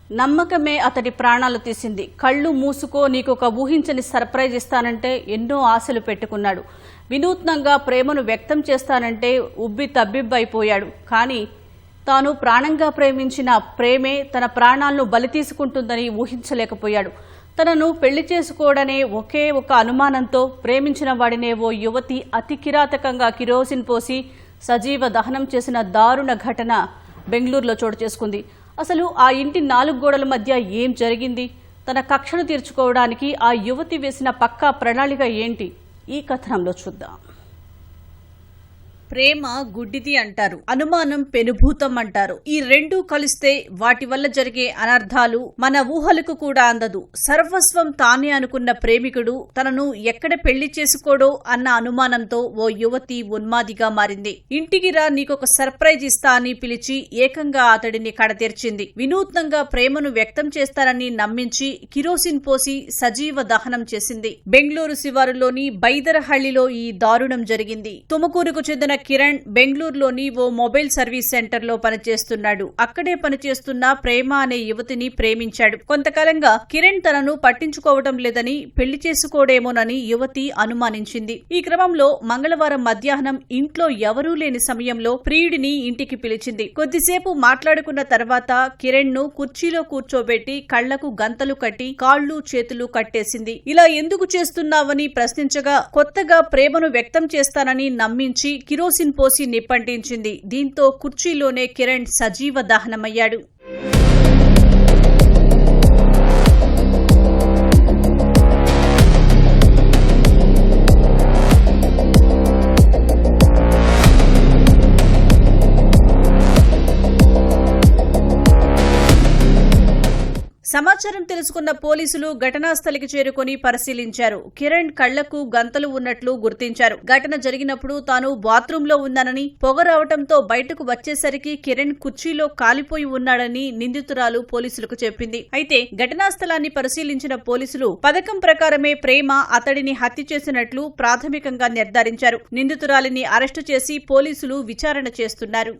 నమ్మకమే అతడి ప్రాణాలు తీసింది. కళ్ళు మూసుకో నీకొక ఊహించని సర్ప్రైజ్ ఇస్తానంటే ఎన్నో ఆశలు పెట్టుకున్నాడు. వినూత్నంగా ప్రేమను వ్యక్తం చేస్తానంటే ఉబ్బి తబ్బిబ్బైపోయాడు. కానీ తాను ప్రాణంగా ప్రేమించిన ప్రేమే తన ప్రాణాలను బలి తీసుకుంటుందని ఊహించలేకపోయాడు. తనను పెళ్లి చేసుకోవడనే ఒకే ఒక అనుమానంతో ప్రేమించిన వాడినే ఓ యువతి అతి కిరాతకంగా కిరోసిన్ పోసి సజీవ దహనం చేసిన దారుణ ఘటన బెంగళూరులో చోటు చేసుకుంది. అసలు ఆ ఇంటి 4 గోడల మధ్య ఏం జరిగింది? తన కక్షను తీర్చుకోవడానికి ఆ యువతి వేసిన పక్కా ప్రణాళిక ఏంటి? ఈ కథనంలో చూద్దాం. ప్రేమ గుడ్డిది అంటారు, అనుమానం పెనుభూతం అంటారు. ఈ రెండూ కలిస్తే వాటి వల్ల జరిగే అనర్థాలు మన ఊహలకు కూడా అందదు. సర్వస్వం తానే అనుకున్న ప్రేమికుడు తనను ఎక్కడ పెళ్లి చేసుకోడో అన్న అనుమానంతో ఓ యువతి ఉన్మాదిగా మారింది. ఇంటికి రా నీకొక సర్ప్రైజ్ ఇస్తా అని పిలిచి ఏకంగా అతడిని కడతీర్చింది. వినూత్నంగా ప్రేమను వ్యక్తం చేస్తారని నమ్మించి కిరోసిన్ పోసి సజీవ దహనం చేసింది. బెంగళూరు శివారులోని బైదరహళ్లిలో ఈ దారుణం జరిగింది. తుమకూరుకు చెందిన కిరణ్ బెంగళూరులోని ఓ మొబైల్ సర్వీస్ సెంటర్ లో పనిచేస్తున్నాడు. అక్కడే పనిచేస్తున్న ప్రేమ అనే యువతిని ప్రేమించాడు. కొంతకాలంగా కిరణ్ తనను పట్టించుకోవడం లేదని పెళ్లి చేసుకోడేమోనని యువతి అనుమానించింది. ఈ క్రమంలో మంగళవారం మధ్యాహ్నం ఇంట్లో ఎవరూ లేని సమయంలో ప్రియుడిని ఇంటికి పిలిచింది. కొద్దిసేపు మాట్లాడుకున్న తర్వాత కిరణ్ ను కుర్చీలో కూర్చోబెట్టి కళ్లకు గంతలు కట్టి కాళ్లు చేతులు కట్టేసింది. ఇలా ఎందుకు చేస్తున్నావని ప్రశ్నించగా కొత్తగా ప్రేమను వ్యక్తం చేస్తానని నమ్మించి కిరోసిన్ పోసి నిప్పంటించింది. దీంతో కుర్చీలోనే కిరణ్ సజీవ దహనమయ్యాడు. సమాచారం తెలుసుకున్న పోలీసులు ఘటనా స్థలికి చేరుకుని పరిశీలించారు. కిరణ్ కళ్లకు గంతలు ఉన్నట్లు గుర్తించారు. ఘటన జరిగినప్పుడు తాను బాత్రూంలో ఉన్నానని, పొగ రావడంతో బయటకు వచ్చేసరికి కిరణ్ కుర్చీలో కాలిపోయి ఉన్నాడని నిందితురాలు పోలీసులకు చెప్పింది. అయితే ఘటనా స్థలాన్ని పరిశీలించిన పోలీసులు పథకం ప్రకారమే ప్రేమ అతడిని హత్య చేసినట్లు ప్రాథమికంగా నిర్ధారించారు. నిందితురాలిని అరెస్టు చేసి పోలీసులు విచారణ చేస్తున్నారు.